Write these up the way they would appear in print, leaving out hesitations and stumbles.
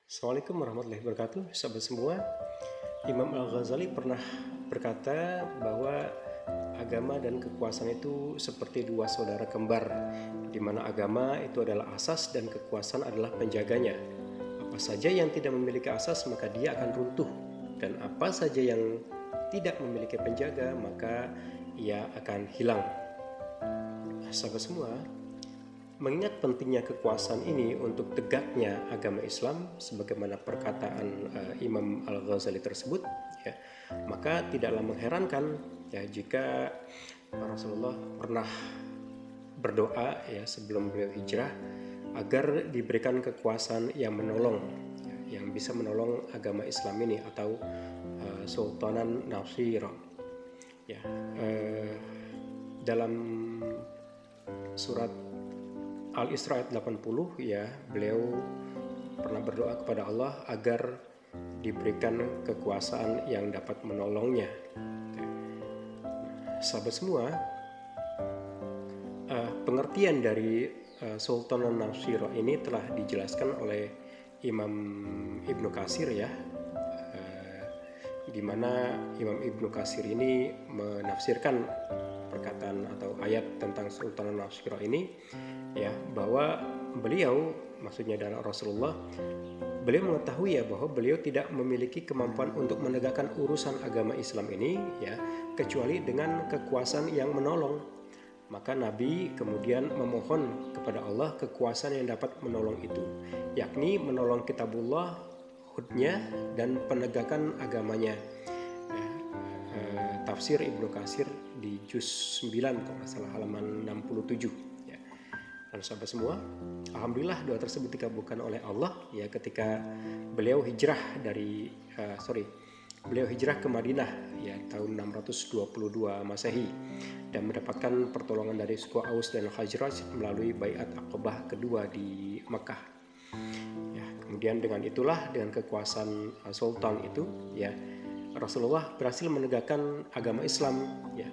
Assalamualaikum warahmatullahi wabarakatuh, sahabat semua. Imam Al-Ghazali pernah berkata bahwa agama dan kekuasaan itu seperti dua saudara kembar, di mana agama itu adalah asas dan kekuasaan adalah penjaganya. Apa saja yang tidak memiliki asas maka dia akan runtuh, dan apa saja yang tidak memiliki penjaga maka ia akan hilang. Sahabat semua, mengingat pentingnya kekuasaan ini untuk tegaknya agama Islam, sebagaimana perkataan Imam Al-Ghazali tersebut, ya, maka tidaklah mengherankan ya jika Rasulullah pernah berdoa ya sebelum beliau hijrah agar diberikan kekuasaan yang menolong, ya, yang bisa menolong agama Islam ini atau Sultanan Nasir. Ya, dalam surat Al-Isra ayat 80 ya, beliau pernah berdoa kepada Allah agar diberikan kekuasaan yang dapat menolongnya. Sahabat semua, pengertian dari Sultan Nasir ini telah dijelaskan oleh Imam Ibnu Katsir ya, di mana Imam Ibnu Katsir ini menafsirkan perkataan atau ayat tentang Sultan Nasir ini ya, bahwa beliau, maksudnya adalah Rasulullah, beliau mengetahui ya bahwa beliau tidak memiliki kemampuan untuk menegakkan urusan agama Islam ini ya kecuali dengan kekuasaan yang menolong. Maka Nabi kemudian memohon kepada Allah kekuasaan yang dapat menolong itu, yakni menolong kitabullah, hudnya, dan penegakan agamanya. Tafsir Ibnu Katsir di juz 9 kalau nggak salah halaman 67 ya. Dan sahabat semua, alhamdulillah doa tersebut dikabulkan oleh Allah ya ketika beliau hijrah ke Madinah ya tahun 622 Masehi dan mendapatkan pertolongan dari suku Aus dan Khazraj melalui Baiat Aqabah kedua di Mekah. Ya, kemudian dengan kekuasaan sultan itu ya, Rasulullah berhasil menegakkan agama Islam ya.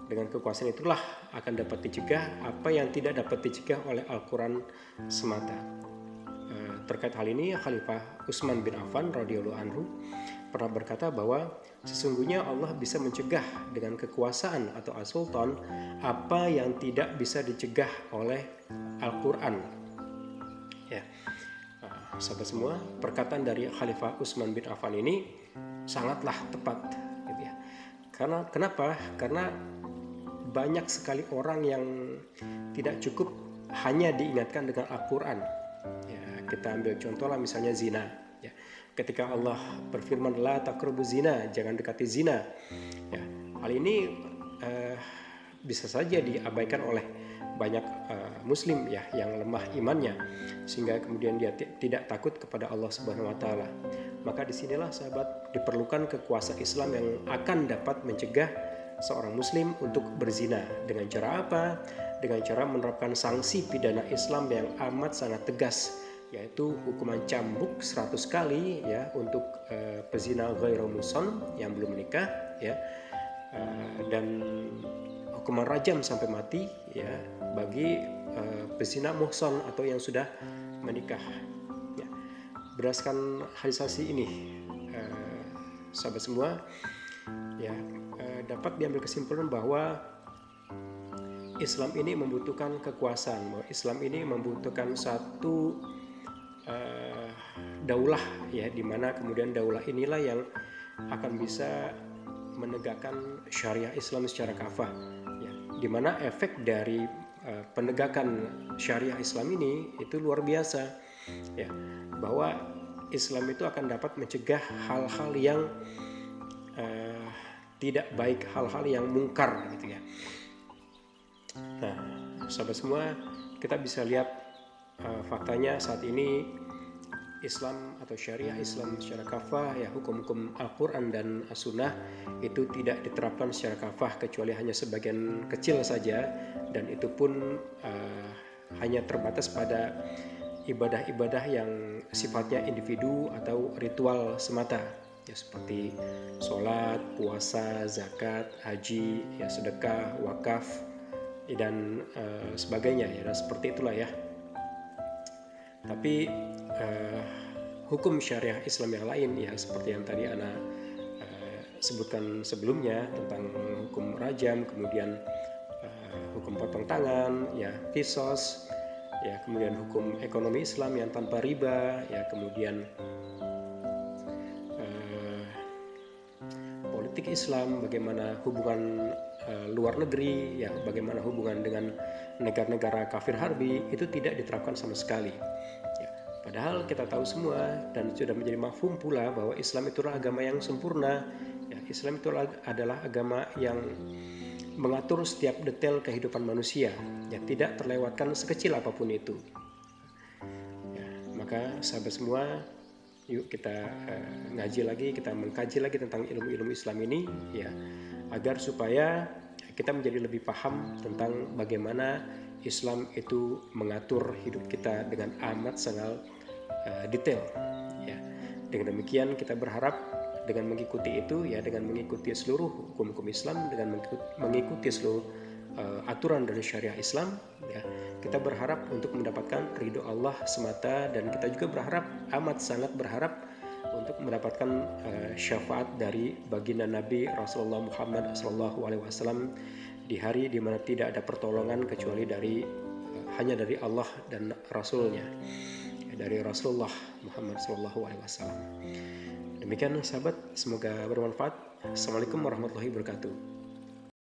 Dengan kekuasaan itulah akan dapat dicegah apa yang tidak dapat dicegah oleh Al-Quran semata. Terkait hal ini, Khalifah Utsman bin Affan radhiyallahu anhu pernah berkata bahwa sesungguhnya Allah bisa mencegah dengan kekuasaan atau as-sultan apa yang tidak bisa dicegah oleh Al-Quran. Ya, sahabat semua, perkataan dari Khalifah Utsman bin Affan ini sangatlah tepat gitu ya. Kenapa? Karena banyak sekali orang yang tidak cukup hanya diingatkan dengan Al-Quran ya. Kita ambil contoh lah misalnya zina ya. Ketika Allah berfirman la taqrabu zina, jangan dekati zina ya. Hal ini bisa saja diabaikan oleh banyak muslim ya yang lemah imannya, sehingga kemudian dia tidak takut kepada Allah Subhanahu wa taala. Maka disinilah sahabat diperlukan kekuasaan Islam yang akan dapat mencegah seorang muslim untuk berzina. Dengan cara apa? Dengan cara menerapkan sanksi pidana Islam yang amat sangat tegas, yaitu hukuman cambuk 100 kali ya untuk pezina ghairu muhsan yang belum menikah ya, dan hukuman rajam sampai mati ya bagi pezina muhsan atau yang sudah menikah ya. Berdasarkan hadisasi ini sahabat semua ya, dapat diambil kesimpulan bahwa Islam ini membutuhkan kekuasaan, bahwa Islam ini membutuhkan satu daulah ya, dimana kemudian daulah inilah yang akan bisa menegakkan syariah Islam secara kafah ya, dimana efek dari penegakan syariah Islam ini itu luar biasa ya, bahwa Islam itu akan dapat mencegah hal-hal yang tidak baik, hal-hal yang mungkar gitu ya. Nah, sahabat semua, kita bisa lihat faktanya saat ini Islam atau syariah Islam secara kafah ya, hukum-hukum Al-Quran dan As-Sunnah itu tidak diterapkan secara kafah kecuali hanya sebagian kecil saja, dan itu pun hanya terbatas pada ibadah-ibadah yang sifatnya individu atau ritual semata ya, seperti sholat, puasa, zakat, haji, ya, sedekah, wakaf dan sebagainya ya, dan seperti itulah ya. Tapi hukum syariah Islam yang lain, ya seperti yang tadi Ana sebutkan sebelumnya tentang hukum rajam, kemudian hukum potong tangan, ya kisos, ya kemudian hukum ekonomi Islam yang tanpa riba, ya kemudian politik Islam, bagaimana hubungan luar negeri, ya bagaimana hubungan dengan negara-negara kafir harbi, itu tidak diterapkan sama sekali. Ya, padahal kita tahu semua dan sudah menjadi mafhum pula bahwa Islam itulah agama yang sempurna. Ya, Islam itu adalah agama yang mengatur setiap detail kehidupan manusia, yang tidak terlewatkan sekecil apapun itu. Ya, maka sahabat semua, yuk kita ngaji lagi, kita mengkaji lagi tentang ilmu-ilmu Islam ini, ya agar supaya kita menjadi lebih paham tentang bagaimana Islam itu mengatur hidup kita dengan amat sangat detail. Ya, dengan demikian kita berharap dengan mengikuti itu, ya dengan mengikuti seluruh hukum-hukum Islam, dengan mengikuti seluruh aturan dari syariah Islam, ya kita berharap untuk mendapatkan ridho Allah semata, dan kita juga berharap, amat sangat berharap untuk mendapatkan syafaat dari baginda Nabi Rasulullah Muhammad SAW di hari di mana tidak ada pertolongan kecuali hanya dari Allah dan Rasulnya, dari Rasulullah Muhammad SAW. Demikian sahabat, semoga bermanfaat. Assalamualaikum warahmatullahi wabarakatuh.